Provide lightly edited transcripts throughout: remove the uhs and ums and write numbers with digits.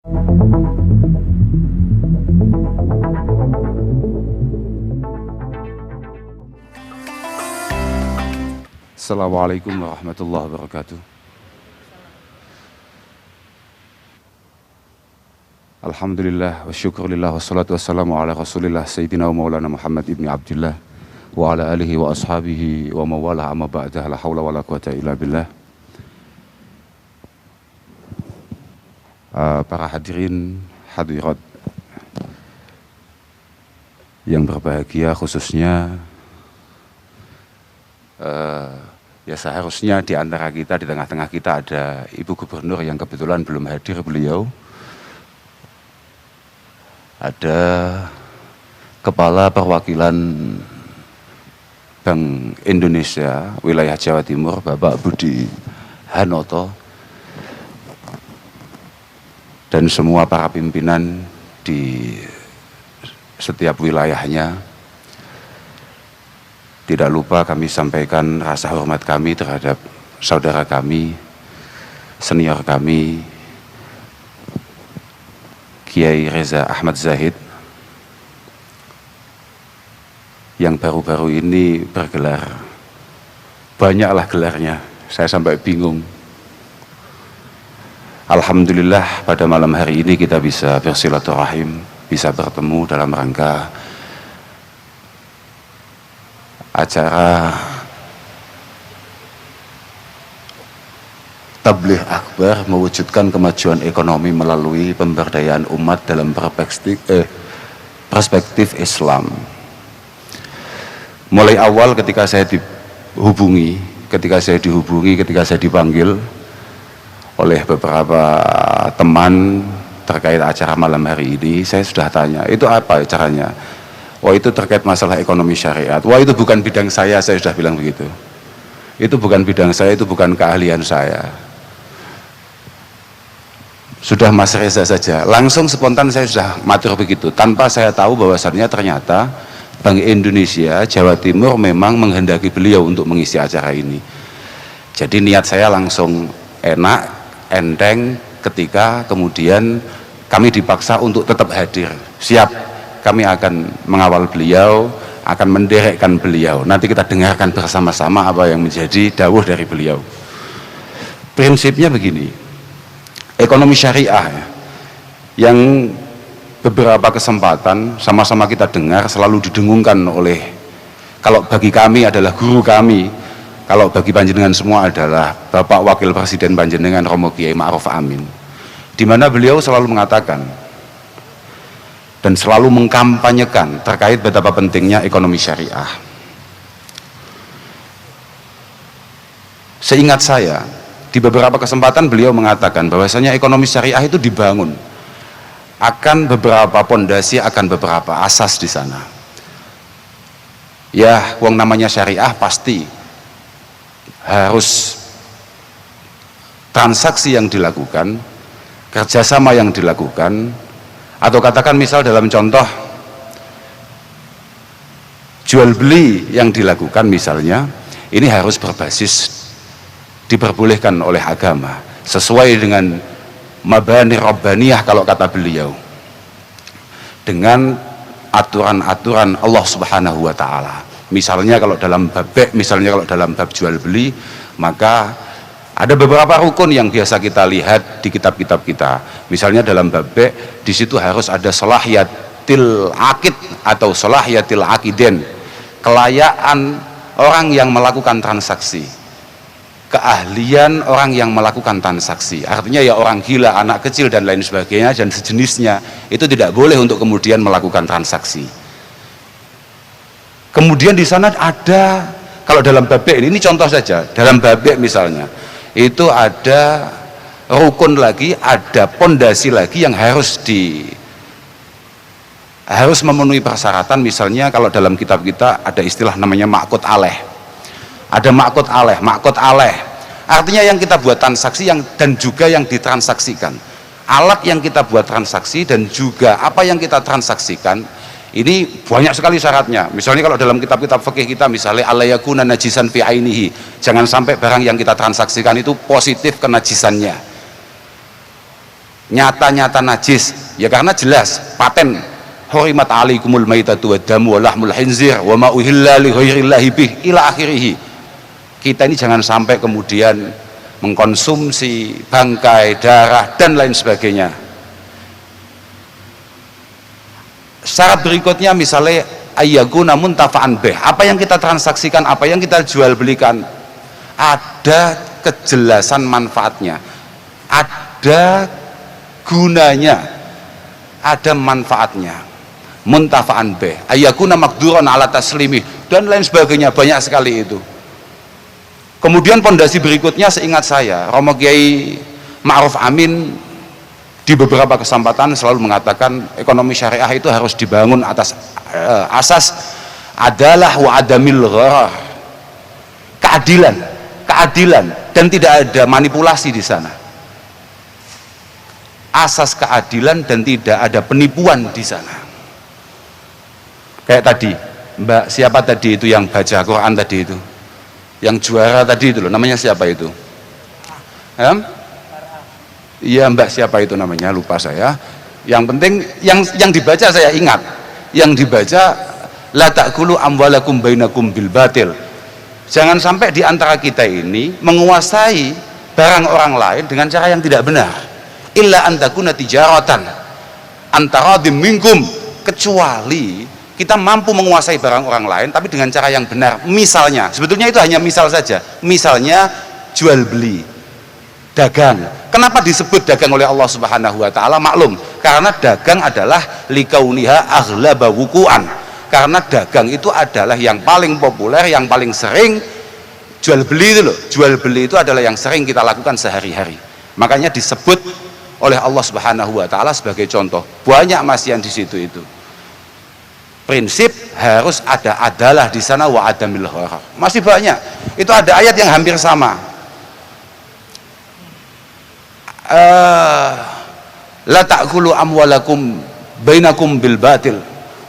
Assalamualaikum warahmatullahi wabarakatuh. Alhamdulillah wa syukurillah wassalatu wassalamu ala rasulillah Sayyidina wa maulana Muhammad ibn Abdullah wa ala alihi wa ashabihi wa mawalah amma ba'dah, la hawla wa la quwata illa billah. Para hadirin hadirat yang berbahagia, khususnya ya seharusnya di antara kita, di tengah-tengah kita ada Ibu Gubernur yang kebetulan belum hadir beliau. Ada Kepala Perwakilan Bank Indonesia wilayah Jawa Timur, Bapak Budi Hanoto, dan semua para pimpinan di setiap wilayahnya. Tidak lupa kami sampaikan rasa hormat kami terhadap saudara kami, senior kami, Kiai Reza Ahmad Zahid, yang baru-baru ini bergelar. Banyaklah gelarnya, saya sampai bingung. Alhamdulillah pada malam hari ini kita bisa bersilaturahim, bisa bertemu dalam rangka acara Tabligh Akbar mewujudkan kemajuan ekonomi melalui pemberdayaan umat dalam perspektif Islam. Mulai awal ketika saya dihubungi, ketika saya dipanggil oleh beberapa teman terkait acara malam hari ini, saya sudah tanya, itu apa caranya? Wah, itu terkait masalah ekonomi syariat. Wah, itu bukan bidang saya sudah bilang begitu. Itu bukan bidang saya, itu bukan keahlian saya. Sudah Mas Reza saja, langsung spontan saya sudah matur begitu, tanpa saya tahu bahwasannya ternyata Bank Indonesia Jawa Timur memang menghendaki beliau untuk mengisi acara ini. Jadi niat saya langsung enak, enteng ketika kemudian kami dipaksa untuk tetap hadir. Siap, kami akan mengawal beliau, akan menderekkan beliau. Nanti kita dengarkan bersama-sama apa yang menjadi dawuh dari beliau. Prinsipnya begini, ekonomi syariah yang beberapa kesempatan sama-sama kita dengar selalu didengungkan oleh, kalau bagi kami adalah guru kami, kalau bagi panjenengan semua adalah Bapak Wakil Presiden panjenengan Romo Kiai Ma'ruf Amin, di mana beliau selalu mengatakan dan selalu mengkampanyekan terkait betapa pentingnya ekonomi syariah. Seingat saya, di beberapa kesempatan beliau mengatakan bahwasanya ekonomi syariah itu dibangun akan beberapa pondasi, akan beberapa asas di sana. Ya, wong namanya syariah pasti harus transaksi yang dilakukan, kerjasama yang dilakukan, atau katakan misal dalam contoh jual beli yang dilakukan misalnya, ini harus berbasis diperbolehkan oleh agama sesuai dengan mabani rabbaniyah kalau kata beliau, dengan aturan-aturan Allah Subhanahu wa taala. Misalnya kalau dalam bab jual beli, maka ada beberapa rukun yang biasa kita lihat di kitab-kitab kita. Misalnya dalam bab di situ harus ada salahiyatil akid atau salahiyatil akiden, kelayaan orang yang melakukan transaksi, keahlian orang yang melakukan transaksi. Artinya ya orang gila, anak kecil dan lain sebagainya dan sejenisnya itu tidak boleh untuk kemudian melakukan transaksi. Kemudian di sana ada, kalau dalam bab ini contoh saja, dalam bab misalnya itu ada rukun lagi, ada pondasi lagi yang harus memenuhi persyaratan. Misalnya kalau dalam kitab kita ada istilah namanya ma'qud alaih. Ada ma'qud alaih. Artinya yang kita buat transaksi dan juga yang ditransaksikan. Alat yang kita buat transaksi dan juga apa yang kita transaksikan, ini banyak sekali syaratnya. Misalnya kalau dalam kitab-kitab fikih kita, misalnya alayakuna najisan fi ainihi, jangan sampai barang yang kita transaksikan itu positif kenajisannya. nyata-nyata najis, ya karena jelas paten hurimat alaikumul maitatu wad-damu wa lahmul khinzir wa ma uhilla li ghairillahi bih ila akhirih. Kita ini jangan sampai kemudian mengkonsumsi bangkai, darah dan lain sebagainya. Syarat berikutnya misalnya ayyakuna muntafa'an bih, apa yang kita transaksikan, apa yang kita jual belikan ada kejelasan manfaatnya, ada gunanya, ada manfaatnya. Muntafa'an bih ayyakuna maqduran ala taslimi dan lain sebagainya, banyak sekali itu. Kemudian pondasi berikutnya seingat saya Romo Kiai Ma'ruf Amin di beberapa kesempatan selalu mengatakan ekonomi syariah itu harus dibangun atas asas adalah wa adamil gharar, keadilan dan tidak ada manipulasi di sana. Asas keadilan dan tidak ada penipuan di sana. Kayak tadi Mbak siapa tadi itu yang baca Quran tadi itu, yang juara tadi itu loh, namanya siapa itu? Iya Mbak siapa itu namanya, lupa saya. Yang penting yang dibaca saya ingat, yang dibaca la ta'kulu amwalakum bainakum bil batil. Jangan sampai di antara kita ini menguasai barang orang lain dengan cara yang tidak benar. Illa antakuna tijaratan antara minkum, kecuali kita mampu menguasai barang orang lain tapi dengan cara yang benar. Misalnya, sebetulnya itu hanya misal saja, misalnya jual beli, dagang. Kenapa disebut dagang oleh Allah Subhanahu wa taala? Maklum, karena dagang adalah likauniha aghlaba wuku'an, karena dagang itu adalah yang paling populer, yang paling sering. Jual beli itu loh, jual beli itu adalah yang sering kita lakukan sehari-hari, makanya disebut oleh Allah Subhanahu wa taala sebagai contoh. Banyak Mas yang di situ itu. Prinsip harus ada adalah di sana wa adamil gharar. Masih banyak. Itu ada ayat yang hampir sama. La ta'kulu amwalakum bainakum bil batil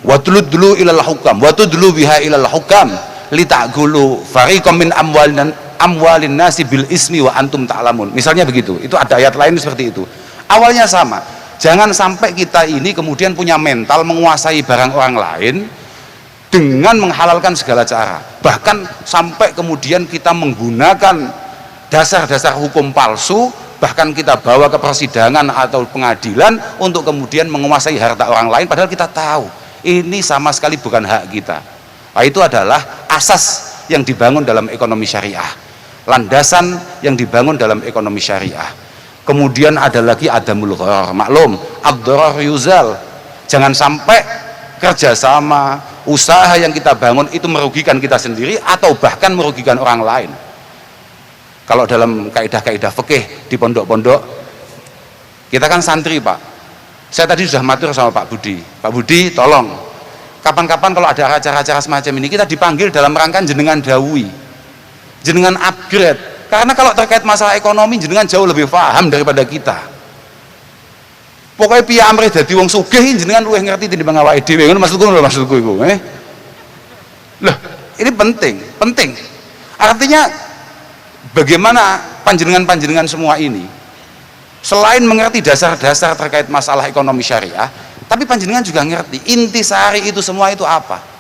wa tudlu ilal hukam wa tudlu biha ilal hukam li ta'kulu fariqam min amwalin nasi bil ismi wa antum ta'lamun. Misalnya begitu. Itu ada ayat lain seperti itu. Awalnya sama, jangan sampai kita ini kemudian punya mental menguasai barang orang lain dengan menghalalkan segala cara, bahkan sampai kemudian kita menggunakan dasar-dasar hukum palsu, bahkan kita bawa ke persidangan atau pengadilan untuk kemudian menguasai harta orang lain, padahal kita tahu ini sama sekali bukan hak kita. Nah, itu adalah asas yang dibangun dalam ekonomi syariah, landasan yang dibangun dalam ekonomi syariah. Kemudian ada lagi adamul gharar. Maklum, ad-dharar yuzal. Jangan sampai kerjasama, usaha yang kita bangun itu merugikan kita sendiri atau bahkan merugikan orang lain. Kalau dalam kaidah-kaidah fikih di pondok-pondok, kita kan santri Pak. Saya tadi sudah matur sama Pak Budi. Pak Budi, tolong kapan-kapan kalau ada acara-acara semacam ini kita dipanggil dalam rangka jenengan dawuhi, jenengan upgrade. Karena kalau terkait masalah ekonomi jenengan jauh lebih paham daripada kita. Pokoknya piye amrih dadi wong sugih jenengan luwih ngerti tinimbang awake dhewe. Ngono maksudku iku, Loh, ini penting. Artinya bagaimana panjenengan semua ini selain mengerti dasar-dasar terkait masalah ekonomi syariah, tapi panjenengan juga ngerti intisari itu semua itu apa?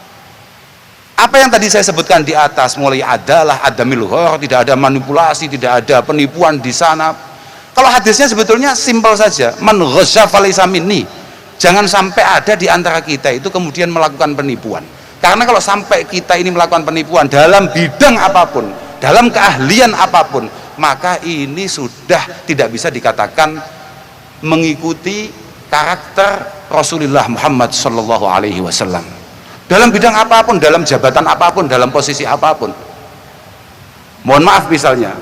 Apa yang tadi saya sebutkan di atas, mulai adalah adamil gharar, tidak ada manipulasi, tidak ada penipuan di sana. Kalau hadisnya sebetulnya simpel saja, man ghasya falaysa minni. Jangan sampai ada di antara kita itu kemudian melakukan penipuan. Karena kalau sampai kita ini melakukan penipuan dalam bidang apapun, dalam keahlian apapun, maka ini sudah tidak bisa dikatakan mengikuti karakter Rasulullah Muhammad sallallahu alaihi wasallam. Dalam bidang apapun, dalam jabatan apapun, dalam posisi apapun. Mohon maaf misalnya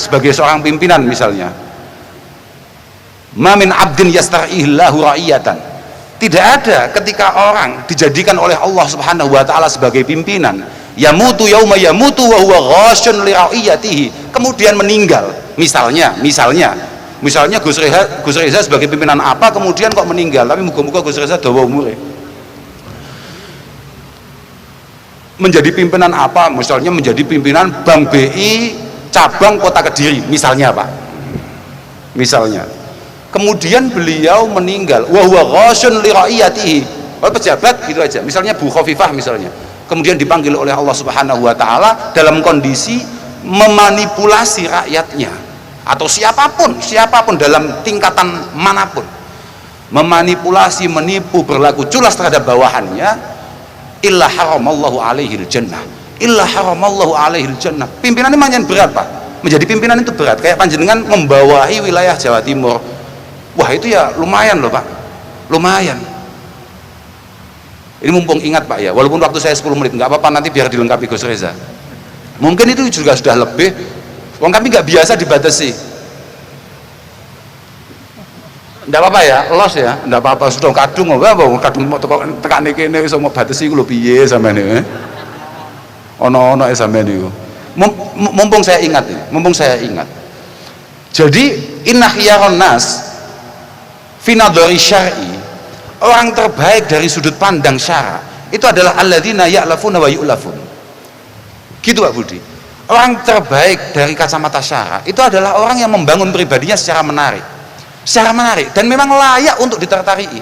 sebagai seorang pimpinan misalnya, ma min abdin yastarihillahu ra'iyatan. Tidak ada ketika orang dijadikan oleh Allah Subhanahu wa taala sebagai pimpinan, yamutu yauma yamutu wa huwa ghasyun li ra'iyatihi, kemudian meninggal. Misalnya Gus Reza sebagai pimpinan apa kemudian kok meninggal, tapi muga-muga Gus Reza dawa umure. Menjadi pimpinan apa? Misalnya menjadi pimpinan Bank BI cabang Kota Kediri misalnya Pak. misalnya. Kemudian beliau meninggal, wa huwa ghasyun li ra'iyatihi, pejabat gitu aja, misalnya Bu Khofifah misalnya, kemudian dipanggil oleh Allah Subhanahu wa taala dalam kondisi memanipulasi rakyatnya, atau siapapun dalam tingkatan manapun, memanipulasi, menipu, berlaku culas terhadap bawahannya, illa haramallahu alaihil jannah, illa haramallahu alaihil jannah. Pimpinan ini manjan berat Pak, menjadi pimpinan itu berat. Kayak panjenengan membawahi wilayah Jawa Timur, wah itu ya lumayan loh Pak, lumayan. Ini mumpung ingat Pak ya, walaupun waktu saya 10 menit, nggak apa-apa, nanti biar dilengkapi Gus Reza. Mungkin itu juga sudah lebih, wong kami nggak biasa dibatasi. Nggak apa-apa ya, los ya, nggak apa-apa, sudah kadung kadung mau tekan ini bisa mau batasi gue lebih piye sama ini. Ono sama ini. Mumpung saya ingat. Jadi inna khiyarun nas fi nadhari syar'i, orang terbaik dari sudut pandang syara itu adalah alladzina ya'lafuna wa yu'lafun. Gitu Pak Budi. Orang terbaik dari kacamata syara itu adalah orang yang membangun pribadinya secara menarik dan memang layak untuk ditertarii.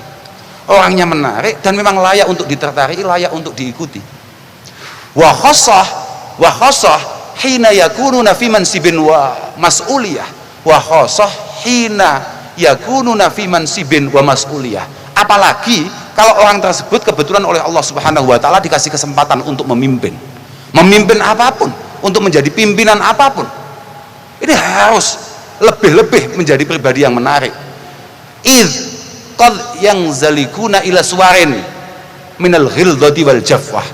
Orangnya menarik dan memang layak untuk ditertarii, layak untuk diikuti. Wa khassah hina yakununa fi mansibin wa mas'uliyah, wa khassah hina yakununa fi mansibin wa mas'uliyah. Apalagi kalau orang tersebut kebetulan oleh Allah Subhanahu wa taala dikasih kesempatan untuk memimpin apapun, untuk menjadi pimpinan apapun. Ini harus lebih menjadi pribadi yang menarik. Qad yang zalikuna ila suwarin minal ghildati wal jafwah.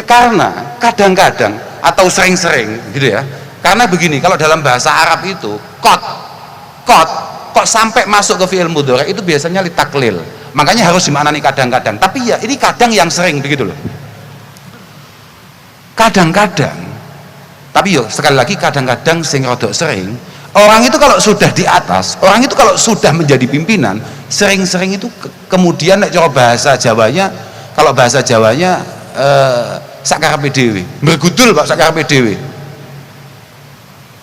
Karena kadang-kadang atau sering-sering gitu ya, karena begini, kalau dalam bahasa Arab itu qad kok sampai masuk ke fi'il mudhari itu biasanya litaklil, makanya harus dimaknani kadang-kadang. Tapi ya ini kadang yang sering begitu loh, kadang-kadang. Tapi yo sekali lagi kadang-kadang sing rodok sering. Orang itu kalau sudah di atas, orang itu kalau sudah menjadi pimpinan, sering-sering itu kemudian nek cara bahasa Jawanya, kalau bahasa Jawanya sakarepe dhewe, bergudul Pak, sakarepe dhewe.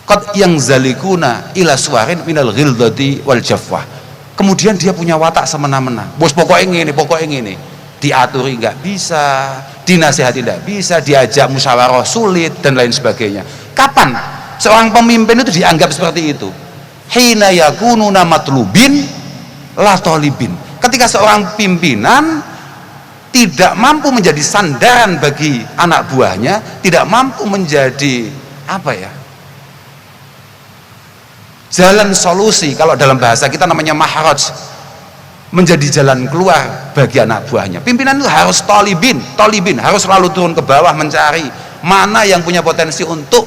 Qad yang zalikuna ila suwarin minal ghildati wal jafwah. Kemudian dia punya watak semena-mena. Bos pokoknya ngene. Diaturi nggak bisa, dinasihati nggak bisa, diajak musyawarah sulit dan lain sebagainya. Kapan seorang pemimpin itu dianggap seperti itu? Hina yakununa matlubin la talibin. Ketika seorang pimpinan tidak mampu menjadi sandaran bagi anak buahnya, tidak mampu menjadi apa ya, jalan solusi, kalau dalam bahasa kita namanya mahraj, menjadi jalan keluar bagi anak buahnya. Pimpinan itu harus talibin, harus selalu turun ke bawah mencari mana yang punya potensi untuk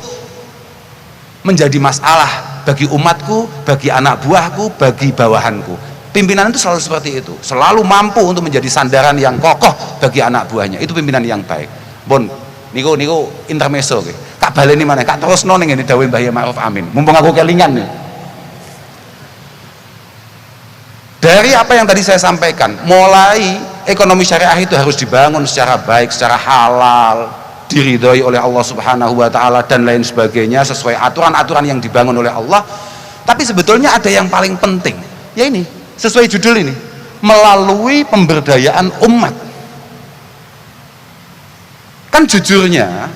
menjadi masalah bagi umatku, bagi anak buahku, bagi bawahanku. Pimpinan itu selalu seperti itu, selalu mampu untuk menjadi sandaran yang kokoh bagi anak buahnya. Itu pimpinan yang baik. Bon, niku intermezzo nggih. Kak baleni maneh, Kak terusno ning ngene dawuh Mbah Yai Ma'ruf Amin. Mumpung aku kelingan nih. Dari apa yang tadi saya sampaikan, mulai ekonomi syariah itu harus dibangun secara baik, secara halal, diridhoi oleh Allah Subhanahu wa taala dan lain sebagainya, sesuai aturan-aturan yang dibangun oleh Allah. Tapi sebetulnya ada yang paling penting, ya ini, sesuai judul ini, melalui pemberdayaan umat. Kan jujurnya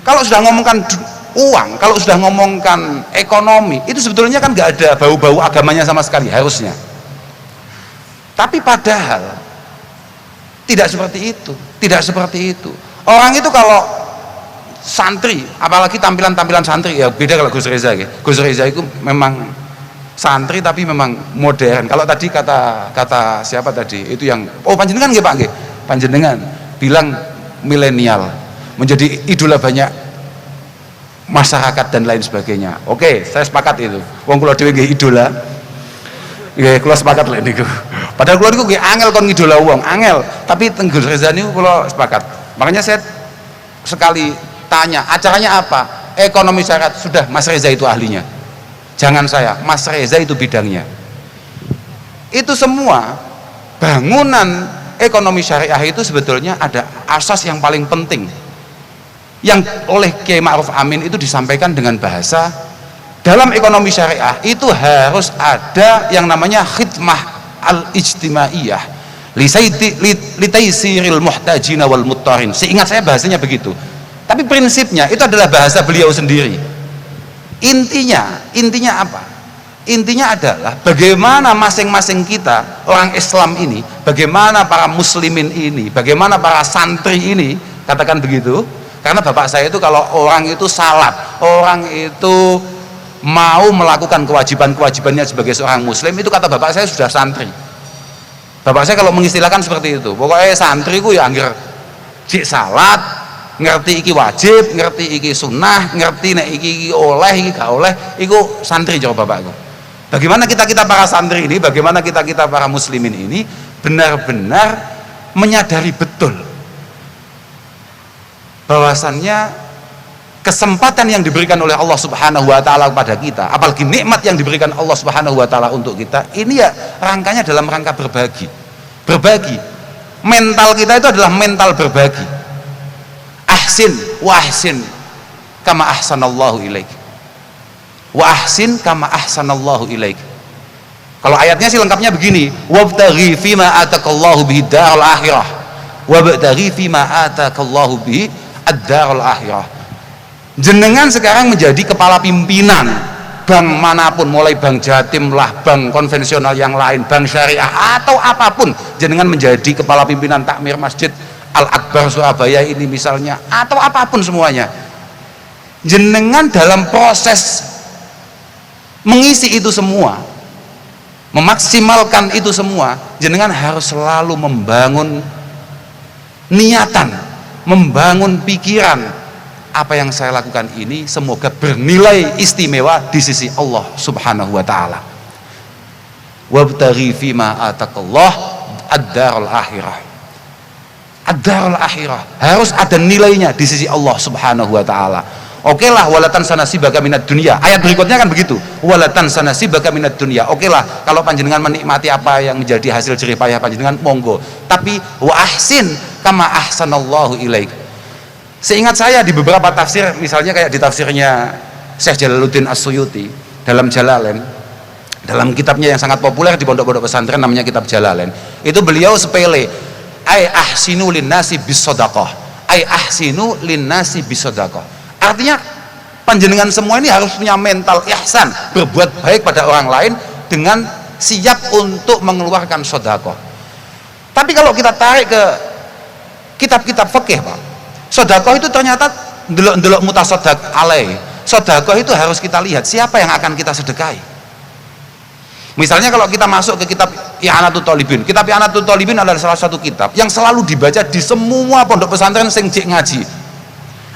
kalau sudah ngomongkan uang, kalau sudah ngomongkan ekonomi, itu sebetulnya kan nggak ada bau-bau agamanya sama sekali harusnya. Tapi padahal tidak seperti itu. Orang itu kalau santri, apalagi tampilan santri, ya beda kalau Gus Reza ya. Gus Reza itu memang santri tapi memang modern. Kalau tadi kata siapa tadi? Itu yang panjenengan nggih Pak nggih. Panjenengan bilang milenial menjadi idola banyak masyarakat dan lain sebagainya. Oke, saya sepakat itu. Wong kula dhewe nggih idola. Nggih, kula sepakat lek niku. Padahal kula niku nggih angel kon ngidola wong, angel. Tapi teng Gus Reza niku kula sepakat. Makanya saya sekali tanya, acaranya apa? Ekonomi syariat. Sudah, Mas Reza itu ahlinya. Jangan saya, Mas Reza itu bidangnya. Itu semua bangunan ekonomi syariah itu sebetulnya ada asas yang paling penting yang oleh Kiai Ma'ruf Amin itu disampaikan dengan bahasa dalam ekonomi syariah itu harus ada yang namanya khidmah al-ijtimaiyah litaisiril muhtajina wal muttarin. Seingat saya bahasanya begitu, tapi prinsipnya itu adalah bahasa beliau sendiri. Intinya apa? Intinya adalah bagaimana masing-masing kita orang Islam ini, bagaimana para muslimin ini, bagaimana para santri ini, katakan begitu. Karena bapak saya itu kalau orang itu salat, orang itu mau melakukan kewajiban-kewajibannya sebagai seorang muslim, itu kata bapak saya sudah santri. Bapak saya kalau mengistilahkan seperti itu, pokoknya santri ku ya angger cik salat, ngerti iki wajib, ngerti iki sunnah, ngerti nek iki oleh, iki gak oleh, iku santri jawab bapakku. Bagaimana kita para santri ini, bagaimana kita para muslimin ini benar-benar menyadari betul bahwasannya kesempatan yang diberikan oleh Allah Subhanahu wa taala kepada kita, apalagi nikmat yang diberikan Allah Subhanahu wa taala untuk kita, ini ya rangkanya dalam rangka berbagi. Mental kita itu adalah mental berbagi. Ahsin wa ahsin kama ahsanallahu ilaik. Wa ahsin kama ahsanallahu ilaik. Kalau ayatnya sih lengkapnya begini, wabtaghi fima atakallahu bihi darul akhirah. Wabtaghi fima atakallahu bihi ad-darul akhirah. Jenengan sekarang menjadi kepala pimpinan bank manapun, mulai bank Jatim lah, bank konvensional yang lain, bank syariah atau apapun, jenengan menjadi kepala pimpinan takmir Masjid Al-Akbar Surabaya ini misalnya, atau apapun semuanya, jenengan dalam proses mengisi itu semua, memaksimalkan itu semua, jenengan harus selalu membangun niatan, membangun pikiran, apa yang saya lakukan ini semoga bernilai istimewa di sisi Allah Subhanahu wa taala. Wabtaghi fima atakallah ad-darul akhirah. Ad-darul akhirah harus ada nilainya di sisi Allah Subhanahu wa taala. Oke lah, walatan sanasibaka minad dunya. Ayat berikutnya kan begitu. Walatan sanasibaka minad dunya. Oke lah, kalau panjenengan menikmati apa yang menjadi hasil jerih payah panjenengan, monggo. Tapi wa ahsin kama ahsanallahu ilaik. Seingat saya di beberapa tafsir, misalnya kayak di tafsirnya Syekh Jalaluddin As-Suyuti dalam Jalalain, dalam kitabnya yang sangat populer di pondok-pondok pesantren namanya kitab Jalalain, itu beliau sepele, ai ahsinu linnasi bisadaqah, ai ahsinu linnasi bisadaqah. Artinya panjenengan semua ini harus punya mental ihsan, berbuat baik pada orang lain dengan siap untuk mengeluarkan sedekah. Tapi kalau kita tarik ke kitab-kitab fikih, Pak, sedekah itu ternyata ndelok-ndelok mutasaddaq alai. Sedekah itu harus kita lihat siapa yang akan kita sedekahi. Misalnya kalau kita masuk ke kitab I'anatul Thalibin. Kitab I'anatul Thalibin adalah salah satu kitab yang selalu dibaca di semua pondok pesantren sing jek ngaji.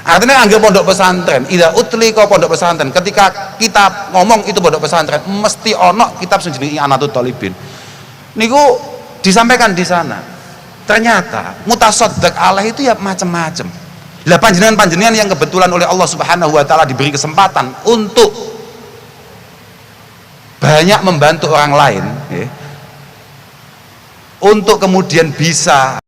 Artinya anggap pondok pesantren, ida utliqa pondok pesantren, ketika kita ngomong itu pondok pesantren, mesti ono kitab sing jenenge I'anatul Thalibin. Niku disampaikan di sana. Ternyata mutasaddaq alai itu ya macam-macam. Lah panjenengan yang kebetulan oleh Allah Subhanahu wa taala diberi kesempatan untuk banyak membantu orang lain, ya, untuk kemudian bisa